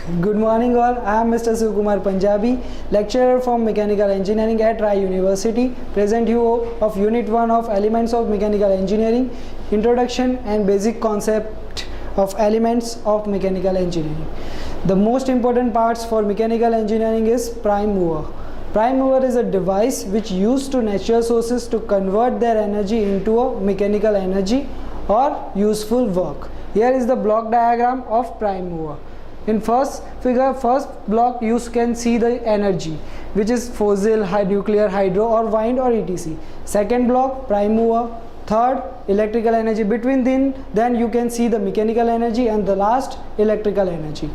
Good morning all, I am Mr. Sukumar Punjabi, lecturer from Mechanical Engineering at Rai University, present you of Unit 1 of Elements of Mechanical Engineering, Introduction and Basic Concept of Elements of Mechanical Engineering. The most important parts for mechanical engineering is prime mover. Prime mover is a device which used to natural sources to convert their energy into a mechanical energy or useful work. Here is the block diagram of prime mover. In first figure, first block, you can see the energy, which is fossil, nuclear, hydro or wind or etc. Second block, prime mover. Third, electrical energy. Between then you can see the mechanical energy, and the last, electrical energy.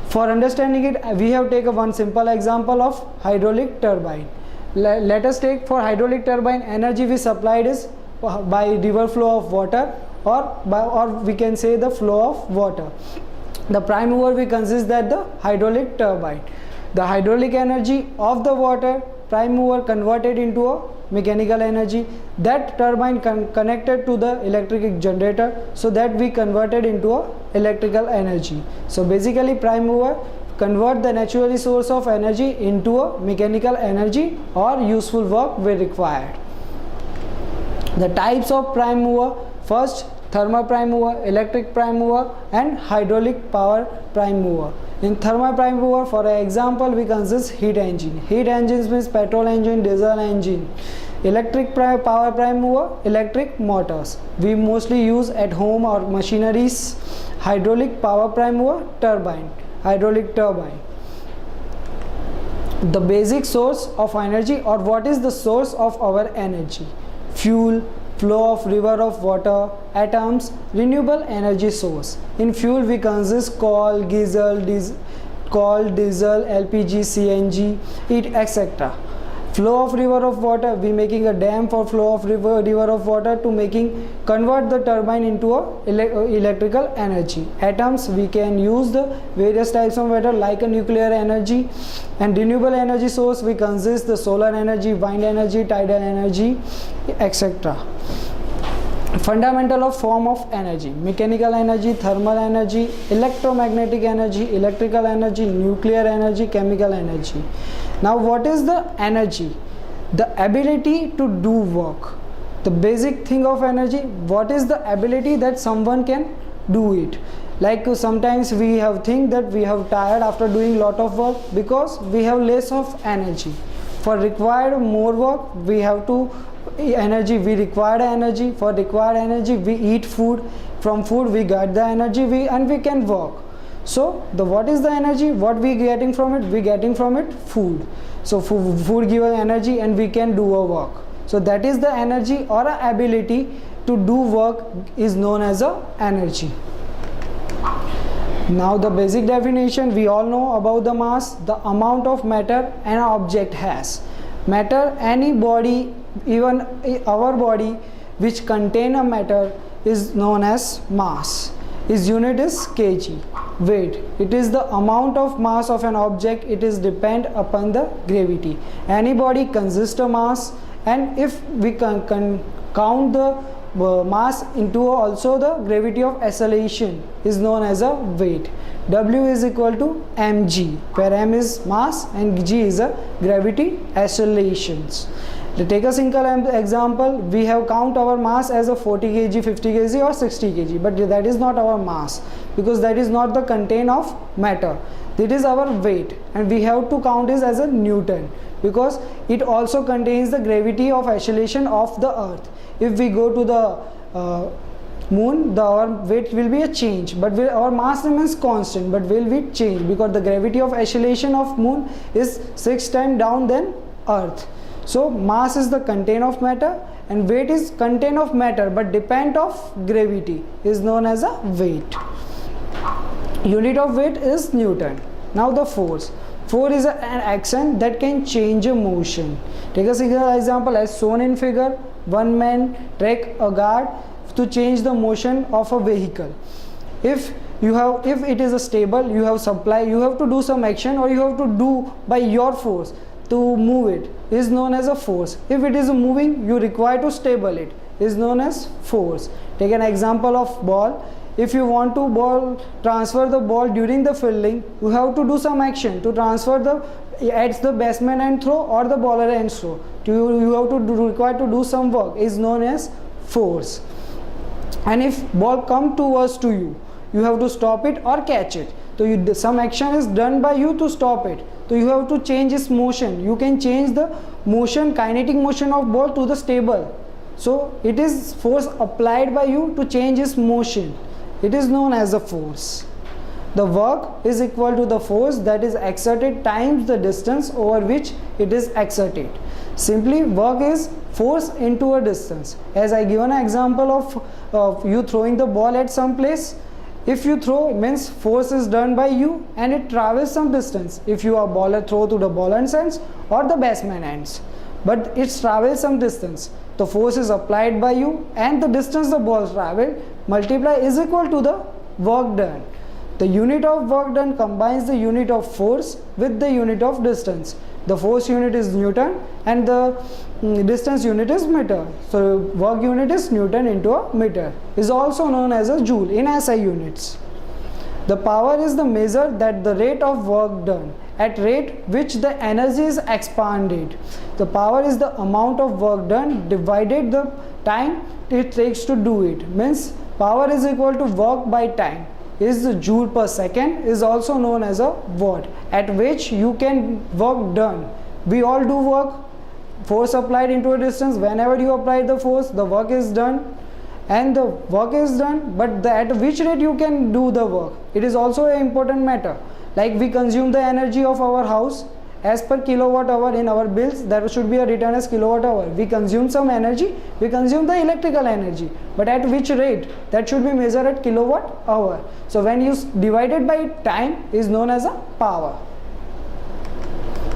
For understanding it, we have taken one simple example of hydraulic turbine. Let us take for hydraulic turbine, energy we supplied is by river flow of water or we can say the flow of water. The prime mover we consist that the hydraulic turbine. The hydraulic energy of the water, prime mover converted into a mechanical energy. That turbine connected to the electric generator, so that we converted into a electrical energy. So basically prime mover convert the natural source of energy into a mechanical energy or useful work we required. The types of prime mover: first, thermal prime mover, electric prime mover and hydraulic power prime mover. In thermal prime mover, for example, we consist heat engine. Heat engines means petrol engine, diesel engine. Electric power prime mover, electric motors. We mostly use at home or machineries. Hydraulic power prime mover, turbine, hydraulic turbine. The basic source of energy, or what is the source of our energy? Fuel, flow of river of water, atoms, renewable energy source. In fuel we consist coal, diesel, LPG, CNG, etc. Flow of river of water, we making a dam for flow of river of water to convert the turbine into a electrical energy. Atoms, we can use the various types of matter like a nuclear energy. And renewable energy source, we consist the solar energy, wind energy, tidal energy, etc. Fundamental of form of energy: mechanical energy, thermal energy, electromagnetic energy, electrical energy, nuclear energy, chemical energy. Now what is the energy? The ability to do work. The basic thing of energy, what is the ability that someone can do it? Like sometimes we have think that we have tired after doing lot of work because we have less of energy. For required more work, we have to energy, we require energy. For required energy, we eat food. From food we get the energy, and we can work. So what is the energy? What we getting from it? We getting from it food. So food gives energy and we can do a work. So that is the energy, or a ability to do work is known as a energy. Now the basic definition, we all know about the mass, the amount of matter an object has. Matter, any body, even our body which contain a matter, is known as mass. Its unit is kg. Weight, it is the amount of mass of an object. It is depend upon the gravity. Any body consists of mass, and if we can count the mass into also the gravity of acceleration, is known as a weight. W is equal to mg, where m is mass and g is a gravity accelerations. To take a single example, we have count our mass as a 40 kg, 50 kg or 60 kg, but that is not our mass, because that is not the content of matter. That is our weight, and we have to count it as a Newton, because it also contains the gravity of acceleration of the earth. If we go to the moon, our weight will be a change, but our mass remains constant, but will be change, because the gravity of acceleration of moon is 6 times down than earth. So mass is the content of matter, and weight is content of matter but depend of gravity, is known as a weight. Unit of weight is Newton. Now the force. Force is an action that can change a motion. Take a single example as shown in figure. One man take a guard to change the motion of a vehicle. If it is a stable, you have supply, you have to do some action, or you have to do by your force to move it, is known as a force. If it is moving, you require to stable it, is known as force. Take an example of ball. if you want to transfer the ball during the fielding, you have to do some action to transfer at the batsman end throw or the bowler end throw. You have to required to do some work, is known as force. And if ball come towards to you, you have to stop it or catch it. So some action is done by you to stop it. So you have to change its motion. You can change the motion, kinetic motion of ball to the stable. So it is force applied by you to change its motion. It is known as a force. The work is equal to the force that is exerted times the distance over which it is exerted. Simply, work is force into a distance. As I given an example of you throwing the ball at some place. If you throw, means force is done by you and it travels some distance. If you are bowler, throw to the bowler ends or the batsman ends, but it travels some distance. The force is applied by you and the distance the ball traveled multiply is equal to the work done. The unit of work done combines the unit of force with the unit of distance. The force unit is Newton and the distance unit is meter. So work unit is Newton into a meter. Is also known as a joule in SI units. The power is the measure that the rate of work done at rate which the energy is expanded. The power is the amount of work done divided the time it takes to do it. Means power is equal to work by time. Is the joule per second, is also known as a watt, at which you can work done. We all do work, force applied into a distance. Whenever you apply the force, the work is done, and the work is done, but at which rate you can do the work, it is also an important matter. Like we consume the energy of our house as per kilowatt hour in our bills, that should be written as kilowatt hour. We consume some energy, we consume the electrical energy, but at which rate, that should be measured at kilowatt hour. So when you divide it by time, is known as a power.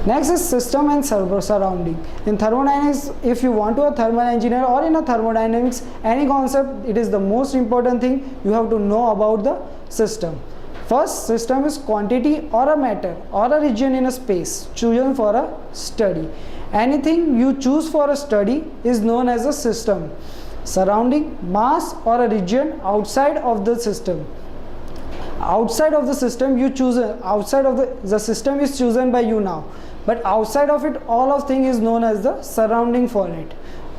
Next is system and surrounding. In thermodynamics, if you want to a thermal engineer or in a thermodynamics, any concept, it is the most important thing you have to know about the system. First, system is quantity or a matter or a region in a space chosen for a study. Anything you choose for a study is known as a system. Surrounding, mass or a region outside of the system. Outside of the system you choose, outside of the system is chosen by you now, but outside of it all of thing is known as the surrounding for it.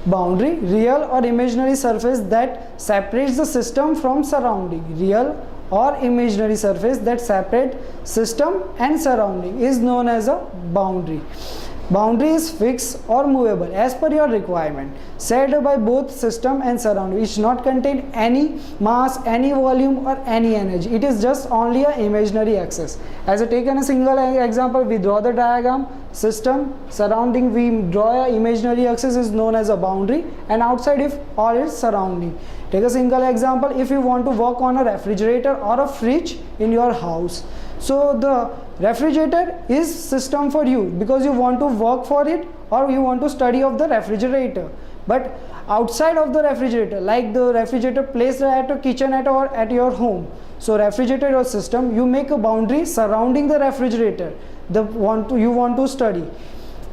Boundary, real or imaginary surface that separates the system from surrounding. Real or imaginary surface that separate system and surrounding is known as a boundary. Boundary is fixed or movable as per your requirement, set by both system and surrounding. It should not contain any mass, any volume or any energy. It is just only an imaginary axis. As I taken a single example, we draw the diagram, system, surrounding, we draw an imaginary axis is known as a boundary, and outside if all is surrounding. Take a single example, if you want to work on a refrigerator or a fridge in your house. So the refrigerator is system for you because you want to work for it or you want to study of the refrigerator. But outside of the refrigerator, like the refrigerator placed at a kitchen or at your home. So refrigerator or system, you make a boundary surrounding the refrigerator. You want to study.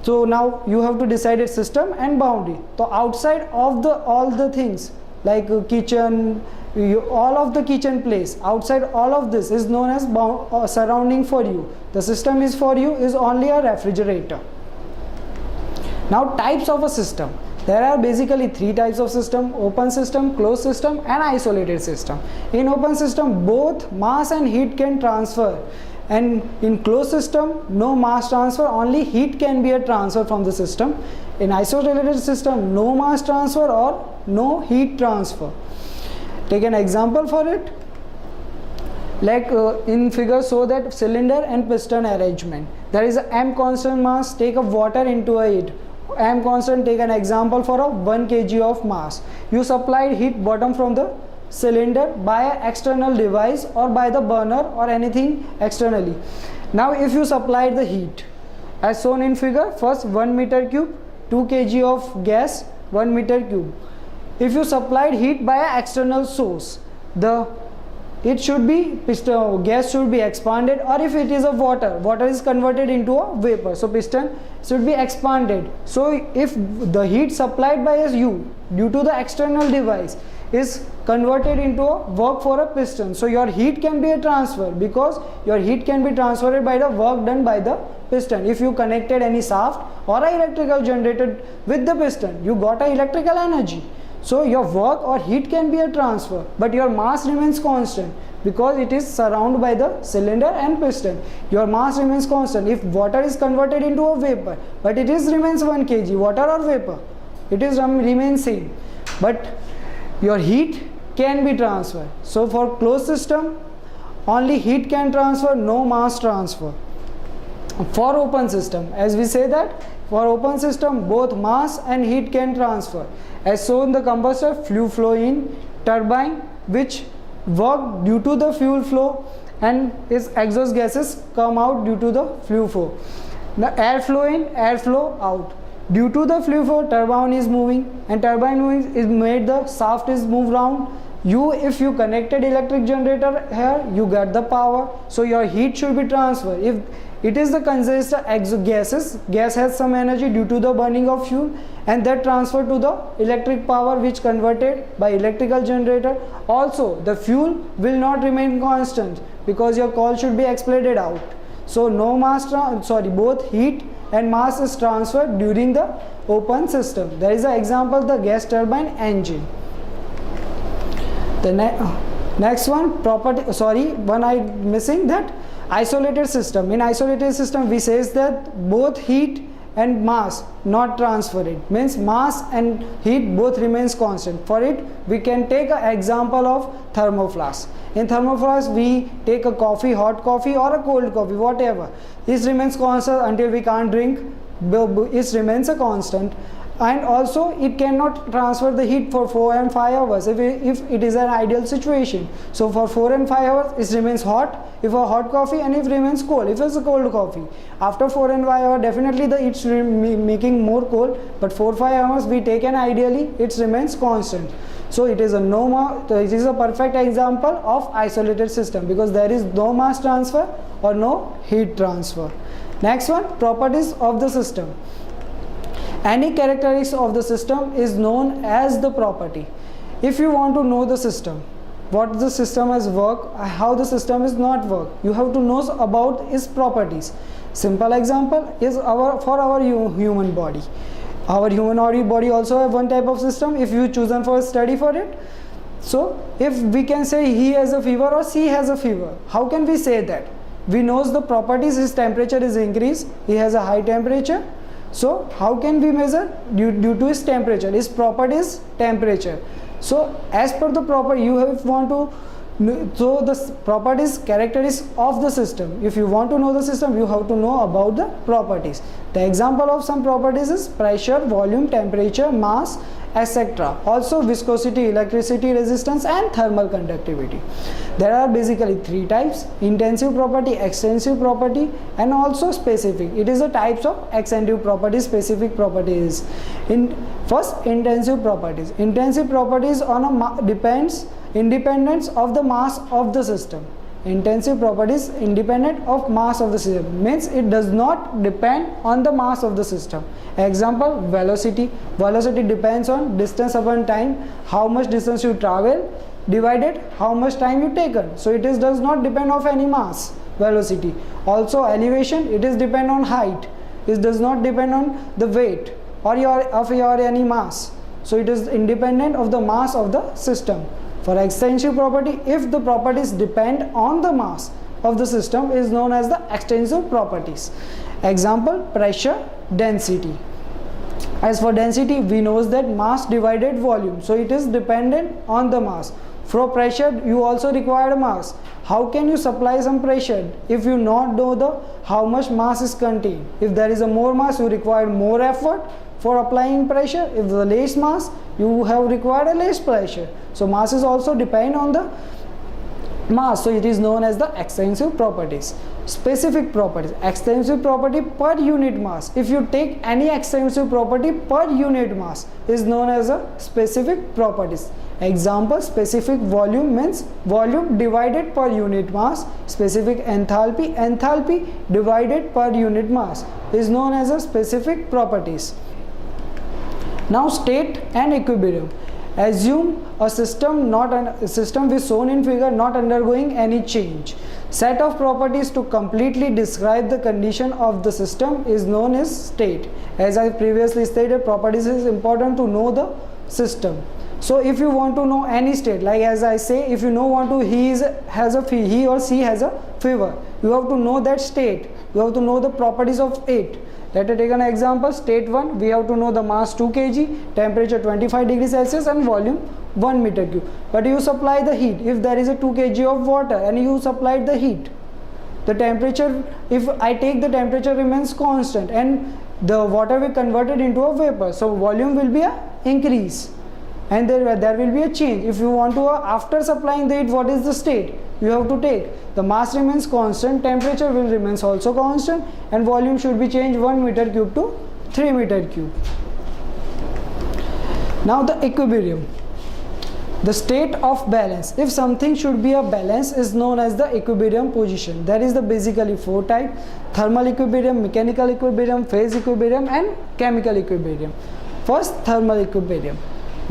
So now you have to decide its system and boundary. So outside of all the things like kitchen, all of the kitchen place, outside all of this is known as surrounding for you. The system is for you is only a refrigerator. Now types of a system. There are basically three types of system: open system, closed system and isolated system. In open system both mass and heat can transfer, and in closed system no mass transfer, only heat can be a transfer from the system. In isolated system no mass transfer or no heat transfer. Take an example for it, like in figure show that cylinder and piston arrangement. There is a m constant mass, take a water into it. M constant, take an example for a 1 kg of mass. You supplied heat bottom from the cylinder by an external device or by the burner or anything externally. Now if you supplied the heat as shown in figure, first 1 meter cube, 2 kg of gas, 1 meter cube. If you supplied heat by an external source, gas should be expanded, or if it is a water is converted into a vapor, so piston should be expanded. So if the heat supplied by you due to the external device is converted into a work for a piston. So your heat can be a transfer, because your heat can be transferred by the work done by the piston. If you connected any shaft or a electrical generator with the piston, you got a electrical energy. So your work or heat can be a transfer, but your mass remains constant, because it is surrounded by the cylinder and piston. Your mass remains constant. If water is converted into a vapor, but it is remains 1 kg, water or vapor, it is remains same, but your heat can be transferred. So for closed system, only heat can transfer, no mass transfer. For open system, as we say that for open system, both mass and heat can transfer. As shown, the combustor flue flow in turbine, which work due to the fuel flow, and its exhaust gases come out due to the flue flow. The air flow in, air flow out. Due to the flue flow, turbine is moving, and turbine moving is made the shaft is moved round. If you connected electric generator here, you get the power. So your heat should be transferred. If it is the condenser exhaust gases, gas has some energy due to the burning of fuel, and that transfer to the electric power, which converted by electrical generator. Also, the fuel will not remain constant, because your coil should be expelled out. So no mass both heat and mass is transferred during the open system. There is an example, the gas turbine engine. The next one, one I missing, that isolated system. In isolated system, we says that both heat and mass not transferred, means mass and heat both remains constant. For it, we can take an example of thermoflask. In thermoflask, we take a coffee, hot coffee or a cold coffee, whatever. This remains constant until we can't drink. It remains a constant. And also it cannot transfer the heat for 4 and 5 hours if it is an ideal situation. So for 4 and 5 hours it remains hot if a hot coffee, and it remains cold if it's a cold coffee. After 4 and 5 hours, definitely it's making more cold, but 4-5 hours we take, and ideally it remains constant. So it is a perfect example of isolated system, because there is no mass transfer or no heat transfer. Next one, properties of the system. Any characteristics of the system is known as the property. If you want to know the system, what the system has work, how the system is not work, you have to know about its properties. Simple example is for our human body. Our human body also have one type of system if you chosen for a study for it. So if we can say he has a fever or she has a fever, how can we say that? We knows the properties, his temperature is increased, he has a high temperature. So how can we measure? Due to his temperature. His property is temperature. So as per the property, you want to so the properties, characteristics of the system. If you want to know the system, you have to know about the properties. The example of some properties is pressure, volume, temperature, mass, etc. Also viscosity, electricity, resistance, and thermal conductivity. There are basically 3 types: intensive property, extensive property, and also specific. It is the types of extensive properties, specific properties. In first, intensive properties. Intensive properties depends independence of the mass of the system. Intensive properties independent of mass of the system, means it does not depend on the mass of the system. Example, velocity. Velocity depends on distance upon time, how much distance you travel divided how much time you taken. So it does not depend of any mass, velocity. Also elevation, it is depend on height. It does not depend on the weight or your any mass. So it is independent of the mass of the system. For extensive property, if the properties depend on the mass of the system, is known as the extensive properties. Example, pressure, density. As for density, we know that mass divided volume, so it is dependent on the mass. For pressure, you also require a mass. How can you supply some pressure if you not know how much mass is contained? If there is a more mass, you require more effort for applying pressure. If the less mass, you have required a less pressure. So mass is also depend on the mass, so it is known as the extensive properties. Specific properties. Extensive property per unit mass. If you take any extensive property per unit mass, is known as a specific properties. Example, specific volume means volume divided per unit mass. Specific enthalpy, enthalpy divided per unit mass, is known as a specific properties. Now state and equilibrium. Assume a system which shown in figure not undergoing any change. Set of properties to completely describe the condition of the system is known as state. As I previously stated, properties is important to know the system. So if you want to know any state, like as I say, if you want to he or she has a fever, you have to know that state. You have to know the properties of it. Let us take an example. State 1, we have to know the mass 2 kg, temperature 25 degrees Celsius and volume 1 meter cube. But you supply the heat. If there is a 2 kg of water and you supplied the heat, the temperature, if I take the temperature remains constant and the water will convert it into a vapor, so volume will be a increase and there will be a change. If you want to after supplying the heat, what is the state? You have to take the mass remains constant, temperature will remains also constant, and volume should be changed 1 meter cube to 3 meter cube. Now the equilibrium, the state of balance. If something should be a balance is known as the equilibrium position. There is the basically 4 type: thermal equilibrium, mechanical equilibrium, phase equilibrium and chemical equilibrium. First, thermal equilibrium.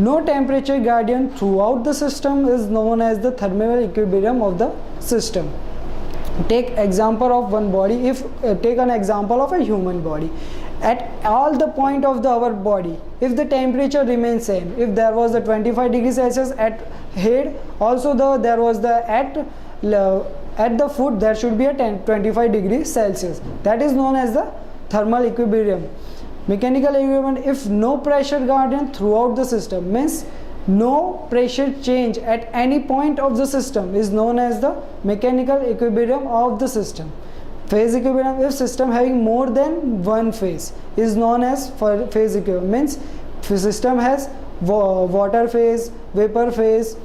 No temperature gradient throughout the system is known as the thermal equilibrium of the system. Take example of one body. If take an example of a human body. At all the point of our body, if the temperature remains same, if there was the 25 degrees Celsius at head, also there was the at the foot there should be a 25 degrees Celsius. That is known as the thermal equilibrium. Mechanical equilibrium, if no pressure gradient throughout the system, means no pressure change at any point of the system, is known as the mechanical equilibrium of the system. Phase equilibrium, if system having more than one phase, is known as phase equilibrium, means system has water phase, vapor phase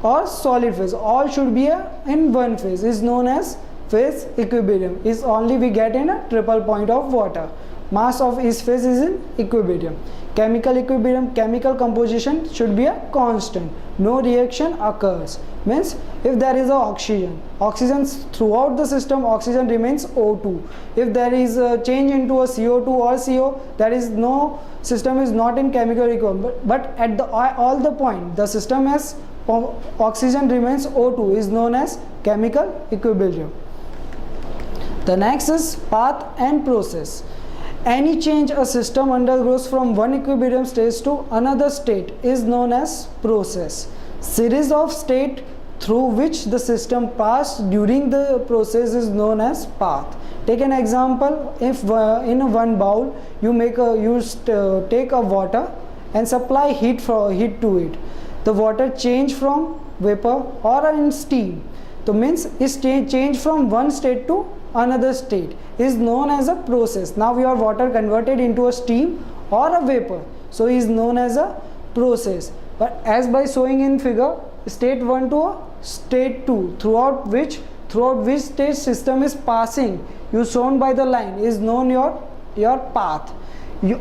or solid phase, all should be in one phase, is known as phase equilibrium. Is only we get in a triple point of water. Mass of each phase is in equilibrium. Chemical equilibrium, chemical composition should be a constant. No reaction occurs. Means if there is a oxygen throughout the system, oxygen remains O2. If there is a change into a CO2 or CO, there is no system is not in chemical equilibrium. But at all the point, the system has oxygen remains O2, is known as chemical equilibrium. The next is path and process. Any change a system undergoes from one equilibrium state to another state is known as process. Series of state through which the system passed during the process is known as path. Take an example. If in one bowl you take a water and supply heat to it, the water change from vapor or in steam. So means is change from one state to another state is known as a process. Now your water converted into a steam or a vapor, so is known as a process. But as by showing in figure, state 1 to a state 2, throughout which state system is passing, you shown by the line, is known your path.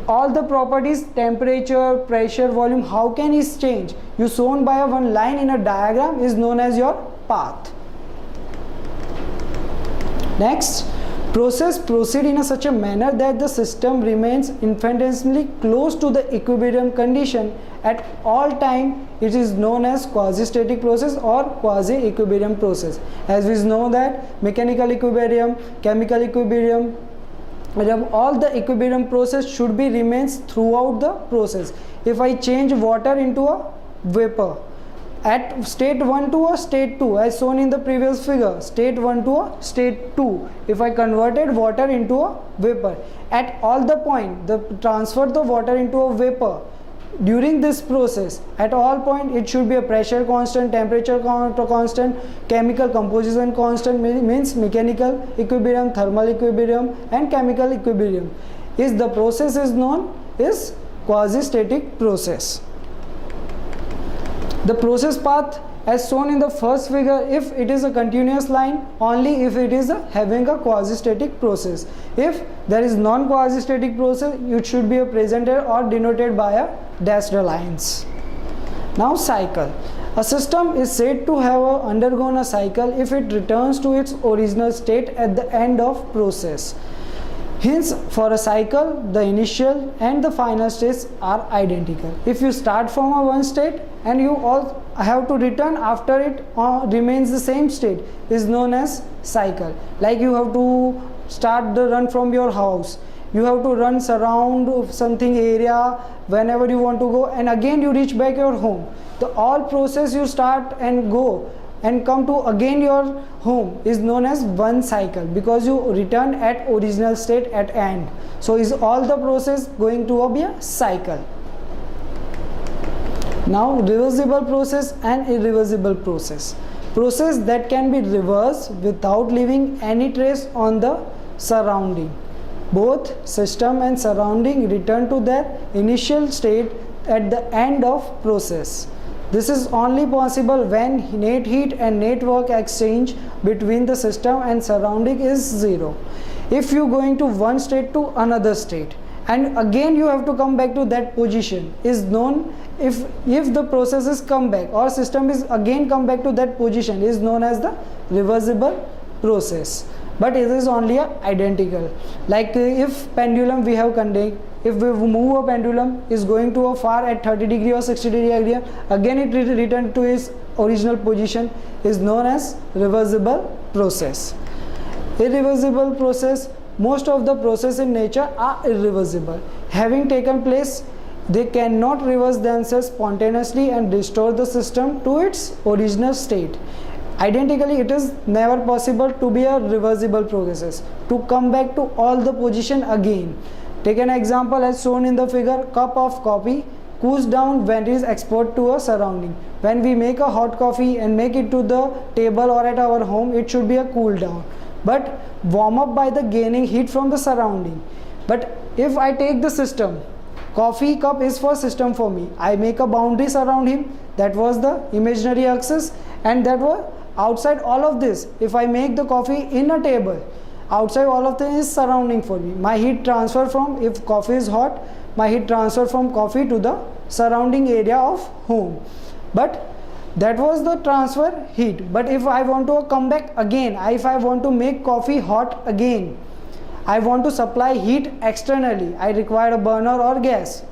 All the properties, temperature, pressure, volume, how can it change, you shown by one line in a diagram, is known as your path. Next, process proceed in such a manner that the system remains infinitesimally close to the equilibrium condition at all time. It is known as quasi-static process or quasi-equilibrium process. As we know that mechanical equilibrium, chemical equilibrium, all the equilibrium process should be remains throughout the process. If I change water into a vapor, at state 1 to a state 2, as shown in the previous figure, state 1 to a state 2, if I converted water into a vapor, at all the point, transfer the water into a vapor, during this process, at all point it should be a pressure constant, temperature constant, chemical composition constant, means mechanical equilibrium, thermal equilibrium and chemical equilibrium. Is the process is known is quasi-static process. The process path as shown in the first figure, if it is a continuous line, only if it is having a quasi-static process. If there is non-quasi-static process, it should be presented or denoted by a dashed lines. Now cycle. A system is said to have undergone a cycle if it returns to its original state at the end of process. Hence, for a cycle, the initial and the final states are identical. If you start from a one state and you all have to return after it remains the same state, is known as cycle. Like you have to start the run from your house, you have to run surround something area whenever you want to go, and again you reach back your home. The all process you start and go and come to again your home is known as one cycle, because you return at original state at end. So is all the process going to be a cycle. Now reversible process and irreversible process. Process that can be reversed without leaving any trace on the surrounding. Both system and surrounding return to their initial state at the end of process. This is only possible when net heat and net work exchange between the system and surrounding is zero. If you going to one state to another state and again you have to come back to that position, is known, if the process is come back or system is again come back to that position, is known as the reversible process. But it is only identical. Like if pendulum we have conduct, if we move a pendulum is going to a far at 30 degree or 60 degree area, again it return to its original position, is known as reversible process. Irreversible process, most of the process in nature are irreversible. Having taken place, they cannot reverse themselves spontaneously and restore the system to its original state. Identically, it is never possible to be a reversible process, to come back to all the position again. Take an example as shown in the figure. Cup of coffee cools down when it is exposed to a surrounding. When we make a hot coffee and make it to the table or at our home, it should be a cool down, but warm up by the gaining heat from the surrounding. But if I take the system, coffee cup is for system for me, I make a boundary around him, that was the imaginary axis, and that was outside all of this. If I make the coffee in a table, outside all of this is surrounding for me. My heat transfer from, if coffee is hot, my heat transfer from coffee to the surrounding area of home. But that was the transfer heat. But if I want to come back again, if I want to make coffee hot again, I want to supply heat externally, I require a burner or gas.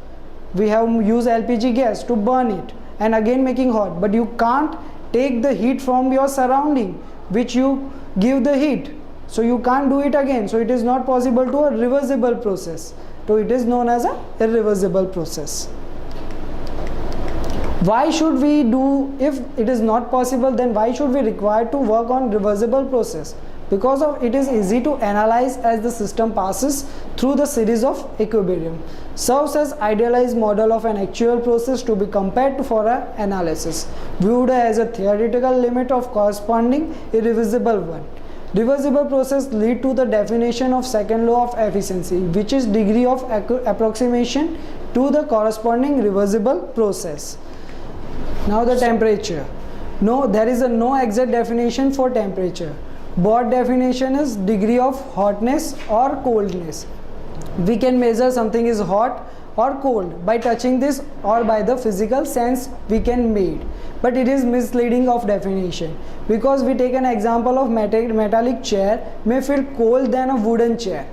We have used LPG gas to burn it and again making hot. But you can't take the heat from your surrounding which you give the heat, so you can't do it again. So it is not possible to a reversible process, so it is known as a irreversible process. Why should we do, if it is not possible, then why should we require to work on reversible process? Because of it is easy to analyze as the system passes through the series of equilibrium, serves as idealized model of an actual process to be compared to for an analysis, viewed as a theoretical limit of corresponding irreversible one. Reversible process lead to the definition of second law of efficiency, which is degree of approximation to the corresponding reversible process. Now the temperature. No, there is no exact definition for temperature. Broad definition is degree of hotness or coldness. We can measure something is hot or cold by touching this, or by the physical sense we can made. But it is misleading of definition, because we take an example of metallic chair may feel cold than a wooden chair.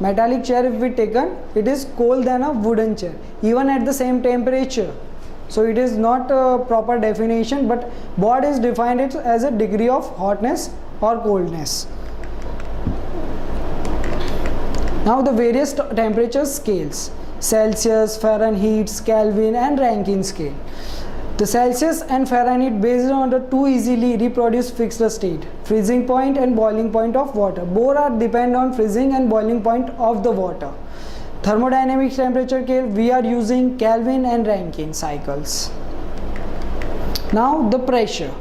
Metallic chair, if we taken, it is cold than a wooden chair even at the same temperature. So it is not a proper definition, but Bode is defined it as a degree of hotness or coldness. Now the various temperature scales: Celsius, Fahrenheit, Kelvin and Rankine scale. The Celsius and Fahrenheit based on the two easily reproduced fixed state, freezing point and boiling point of water. Both are depend on freezing and boiling point of the water. Thermodynamic temperature scale, we are using Kelvin and Rankine cycles. Now the pressure.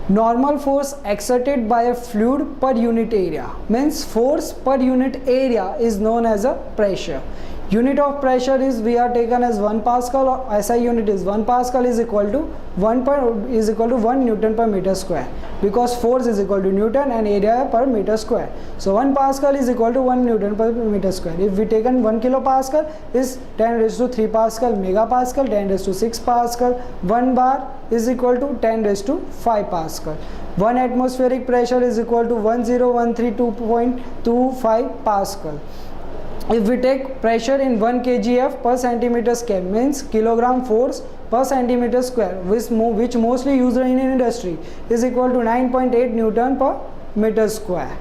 Normal force exerted by a fluid per unit area, means force per unit area is known as a pressure. Unit of pressure is, we are taken as 1 Pascal, or SI unit is 1 Pascal is equal to 1 Newton per meter square, because force is equal to Newton and area per meter square. So 1 Pascal is equal to 1 Newton per meter square. If we taken 1 kilopascal is 10 raised to 3 Pascal, megapascal 10 raised to 6 Pascal, 1 bar is equal to 10 raised to 5 Pascal. 1 atmospheric pressure is equal to 1013.25 Pascal. if we take pressure in 1 kgf per centimeter square, means kilogram force per centimeter square, which mostly used in industry, is equal to 9.8 Newton per meter square.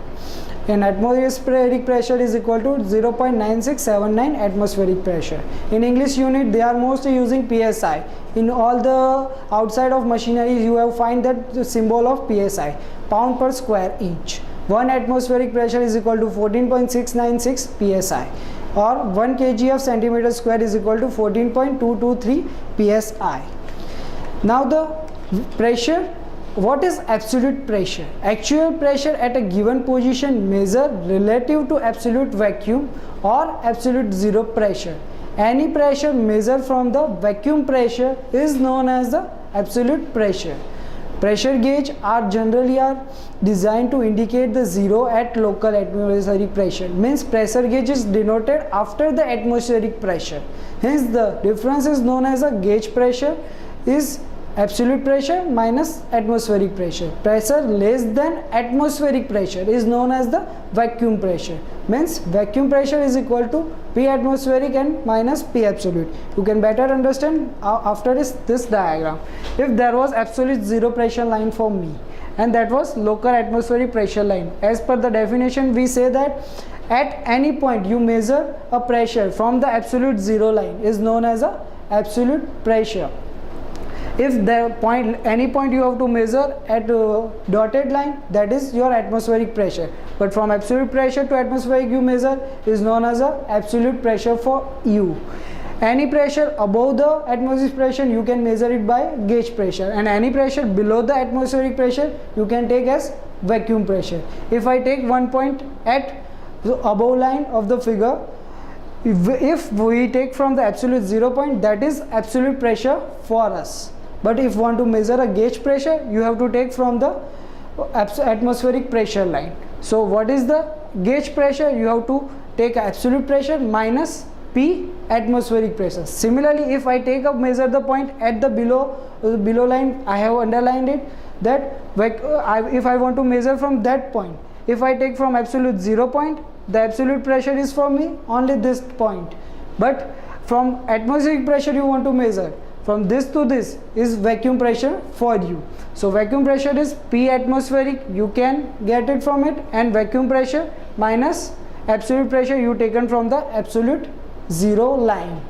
And atmospheric pressure is equal to 0.9679 atmospheric pressure. In English unit, they are mostly using PSI. In all the outside of machinery, you have find that the symbol of PSI, pound per square inch. 1 atmospheric pressure is equal to 14.696 PSI, or 1 kg of centimeter square is equal to 14.223 PSI. Now the pressure. What is absolute pressure? Actual pressure at a given position measured relative to absolute vacuum or absolute zero pressure. Any pressure measured from the vacuum pressure is known as the absolute pressure. Pressure gauge are generally designed to indicate the zero at local atmospheric pressure. Means pressure gauge is denoted after the atmospheric pressure. Hence the difference is known as a gauge pressure is absolute pressure minus atmospheric pressure. Pressure less than atmospheric pressure is known as the vacuum pressure. Means vacuum pressure is equal to P atmospheric and minus P absolute. You can better understand after this diagram. If there was absolute zero pressure line for me and that was local atmospheric pressure line, as per the definition we say that at any point you measure a pressure from the absolute zero line is known as a absolute pressure. If any point you have to measure at dotted line, that is your atmospheric pressure. But from absolute pressure to atmospheric you measure is known as a absolute pressure for you. Any pressure above the atmospheric pressure you can measure it by gauge pressure, and any pressure below the atmospheric pressure you can take as vacuum pressure. If I take one point at the above line of the figure, if we take from the absolute 0 point, that is absolute pressure for us. But if you want to measure a gauge pressure, you have to take from the atmospheric pressure line. So what is the gauge pressure? You have to take absolute pressure minus P atmospheric pressure. Similarly, if I take up measure the point at the below line, I have underlined it, that if I want to measure from that point, if I take from absolute 0 point, the absolute pressure is for me only this point. But from atmospheric pressure you want to measure, from this to this is vacuum pressure for you. So vacuum pressure is P atmospheric, you can get it from it, and vacuum pressure minus absolute pressure you taken from the absolute zero line.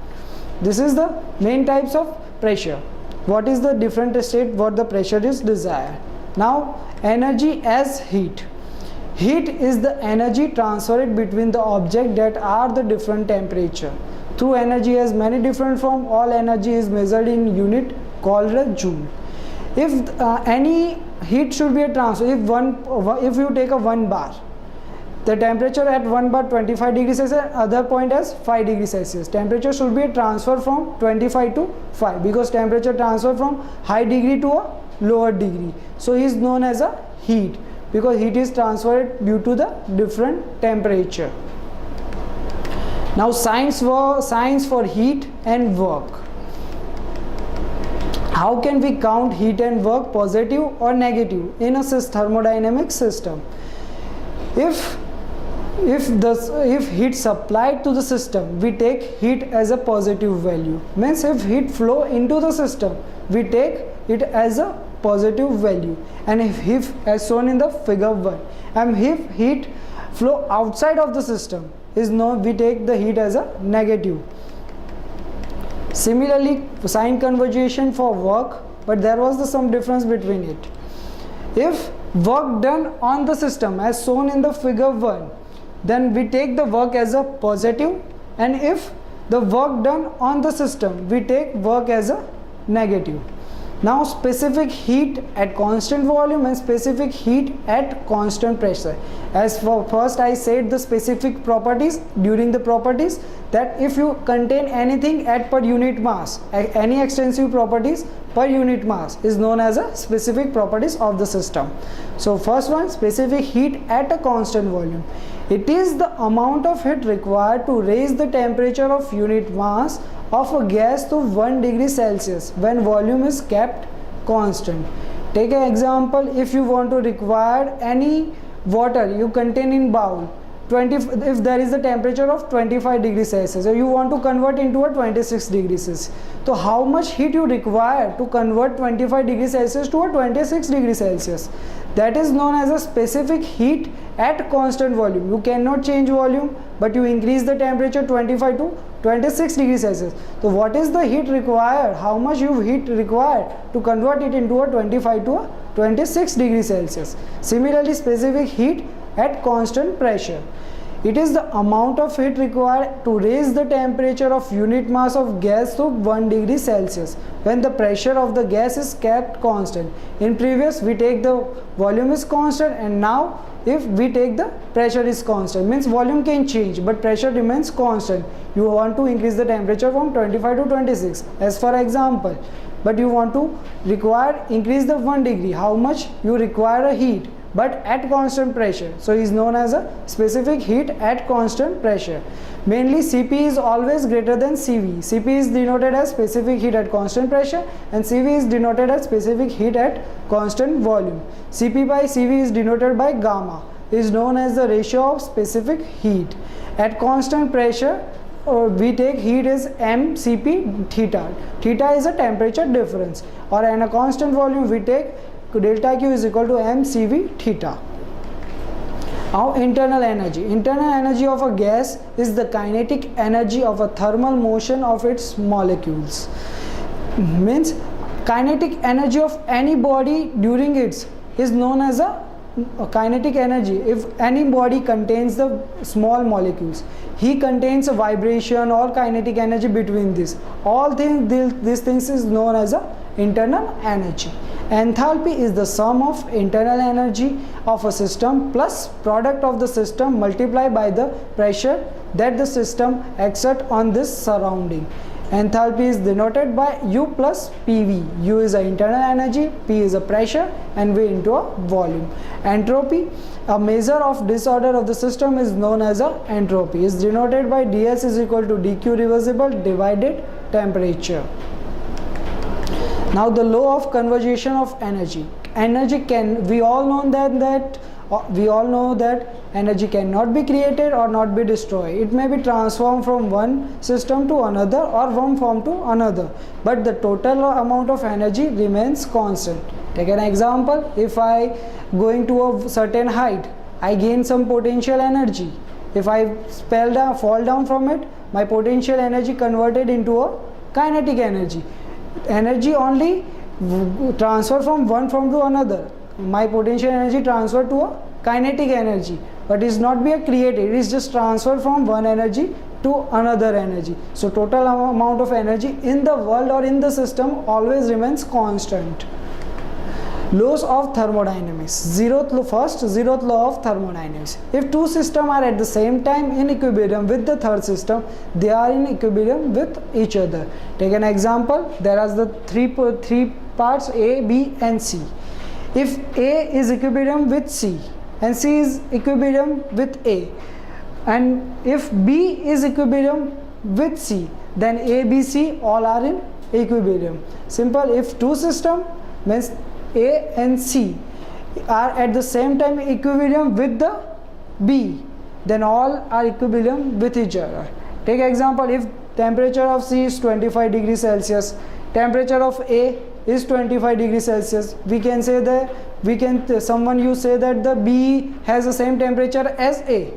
This is the main types of pressure. What is the different state what the pressure is desired. Now energy as heat. Heat is the energy transferred between the object that are the different temperature. Through energy has many different form. All energy is measured in unit called a joule. If any heat should be a transfer, if you take a 1 bar, the temperature at 1 bar 25 degrees Celsius, other point as 5 degrees Celsius. Temperature should be a transfer from 25 to 5, because temperature transfer from high degree to a lower degree. So he is known as a heat, because heat is transferred due to the different temperature. Now signs for heat and work. How can we count heat and work, positive or negative, in a thermodynamic system? If heat supplied to the system, we take heat as a positive value. Means if heat flow into the system, we take it as a positive value. And if as shown in the figure 1, and if heat flow outside of the system, we take the heat as a negative. Similarly, sign conversion for work, but there was some difference between it. If work done on the system as shown in the figure 1, then we take the work as a positive, and if the work done on the system, we take work as a negative. Now specific heat at constant volume and specific heat at constant pressure. As for first I said the specific properties during the properties, that if you contain anything at per unit mass, any extensive properties per unit mass is known as a specific properties of the system. So first one, specific heat at a constant volume. It is the amount of heat required to raise the temperature of unit mass of a gas to 1 degree Celsius when volume is kept constant. Take an example, if you want to require any water you contain in bowl 20, if there is a temperature of 25 degrees Celsius, so you want to convert into a 26 degrees Celsius, so how much heat you require to convert 25 degrees Celsius to a 26 degrees Celsius? That is known as a specific heat at constant volume. You cannot change volume, but you increase the temperature 25 to 26 degrees Celsius. So what is the heat required? How much heat required to convert it into a 25 to a 26 degrees Celsius? Similarly, specific heat at constant pressure. It is the amount of heat required to raise the temperature of unit mass of gas to 1 degree Celsius when the pressure of the gas is kept constant. In previous, we take the volume is constant, and now if we take the pressure is constant, means volume can change but pressure remains constant. You want to increase the temperature from 25 to 26 as for example, but you want to increase the 1 degree. How much you require a heat, but at constant pressure, so is known as a specific heat at constant pressure. Mainly Cp is always greater than Cv. Cp is denoted as specific heat at constant pressure, and Cv is denoted as specific heat at constant volume. Cp by Cv is denoted by gamma, is known as the ratio of specific heat. At constant pressure, we take heat is mCp theta. Theta is a temperature difference, or in a constant volume we take delta Q is equal to mCv theta. Now internal energy. Internal energy of a gas is the kinetic energy of a thermal motion of its molecules. Means kinetic energy of any body during its is known as a kinetic energy. If any body contains the small molecules, he contains a vibration or kinetic energy between this. All these things is known as a internal energy. Enthalpy is the sum of internal energy of a system plus product of the system multiplied by the pressure that the system exerts on this surrounding. Enthalpy is denoted by U plus PV. U is the internal energy, P is a pressure, and V into a volume. Entropy, a measure of disorder of the system, is known as a entropy. Is denoted by ds is equal to dq reversible divided temperature. Now the law of conservation of energy. We all know that energy cannot be created or not be destroyed. It may be transformed from one system to another or one form to another, but the total amount of energy remains constant. Take an example. If I going to a certain height, I gain some potential energy. If I fall down from it, my potential energy converted into a kinetic energy. Energy only transfer from one form to another. My potential energy transfer to a kinetic energy, but is not be created. It is just transfer from one energy to another energy. So total amount of energy in the world or in the system always remains constant. Laws of thermodynamics. Zeroth law of thermodynamics. If two systems are at the same time in equilibrium with the third system, they are in equilibrium with each other. Take an example. There are the three parts A, B and C. If A is equilibrium with C and C is equilibrium with A, and if B is equilibrium with C, then A, B, C all are in equilibrium. Simple. If two systems means A and C are at the same time equilibrium with the B, then all are equilibrium with each other. Take example, if temperature of C is 25 degrees Celsius, temperature of A is 25 degrees Celsius, you say that the B has the same temperature as A.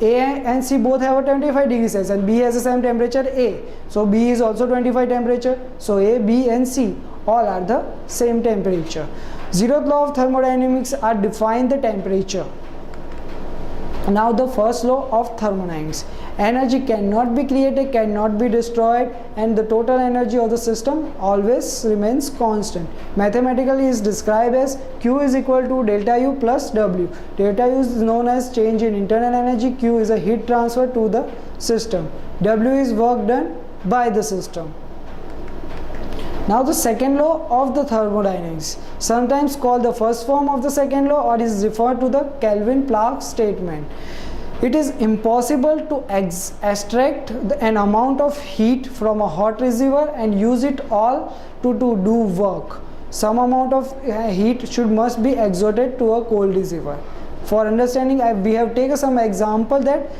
A and C both have a 25 degrees Celsius and B has the same temperature A. So B is also 25 temperature. So A, B and C all are the same temperature. Zeroth law of thermodynamics are define the temperature. Now the first law of thermodynamics. Energy cannot be created, cannot be destroyed, and the total energy of the system always remains constant. Mathematically is described as Q is equal to delta U plus W. Delta U is known as change in internal energy, Q is a heat transfer to the system, W is work done by the system. Now the second law of the thermodynamics, sometimes called the first form of the second law, or is referred to the Kelvin-Planck statement. It is impossible to extract an amount of heat from a hot receiver and use it all to do work. Some amount of heat must be exerted to a cold receiver. For understanding, we have taken some example that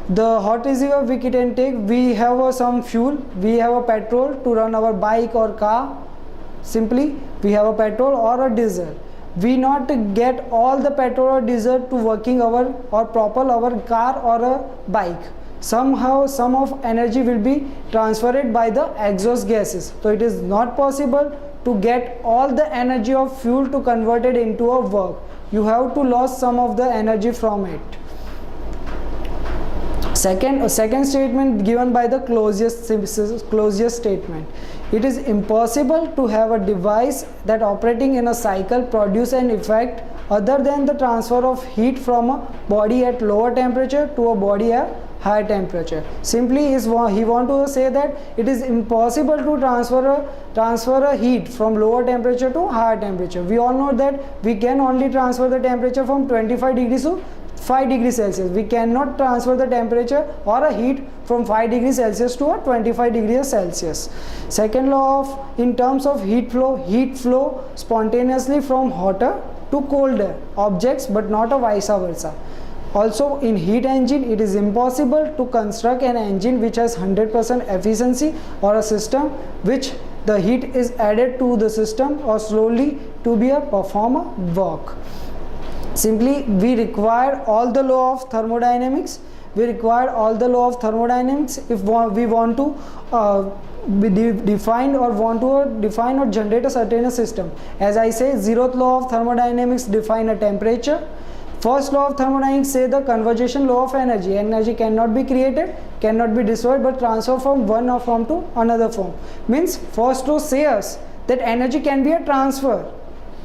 the hot receiver we can take, we have some fuel, we have a petrol to run our bike or car. Simply we have a petrol or a diesel. We not get all the petrol or diesel to working our or propel our car or a bike. Somehow some of energy will be transferred by the exhaust gases. So it is not possible to get all the energy of fuel to convert it into a work. You have to lose some of the energy from it. Second statement given by the Clausius statement. It is impossible to have a device that operating in a cycle produce an effect other than the transfer of heat from a body at lower temperature to a body at higher temperature. Simply he want to say that it is impossible to transfer a heat from lower temperature to higher temperature. We all know that we can only transfer the temperature from 25 degrees to 5 degrees Celsius. We cannot transfer the temperature or a heat from 5 degrees Celsius to a 25 degrees Celsius. Second law of, in terms of heat flow spontaneously from hotter to colder objects, but not a vice versa. Also in heat engine, it is impossible to construct an engine which has 100% efficiency or a system which the heat is added to the system or slowly to be a performer work. Simply we require all the law of thermodynamics. If we want to define or generate a certain system. As I say, zeroth law of thermodynamics define a temperature. First law of thermodynamics say the conservation law of energy. Energy cannot be created, cannot be destroyed, but transferred from one form to another form. Means first law says that energy can be a transfer.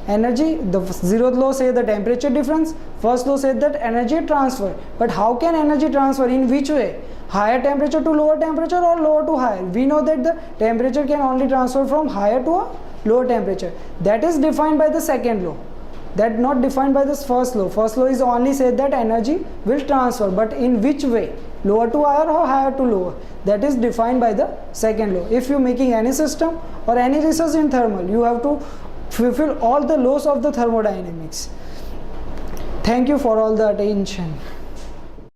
Energy, the zeroth law say the temperature difference. First law said that energy transfer. But how can energy transfer? In which way? Higher temperature to lower temperature or lower to higher? We know that the temperature can only transfer from higher to a lower temperature. That is defined by the second law. That not defined by this first law. First law is only said that energy will transfer, but in which way? Lower to higher or higher to lower? That is defined by the second law. If you are making any system or any research in thermal, you have to fulfill all the laws of the thermodynamics. Thank you for all the attention.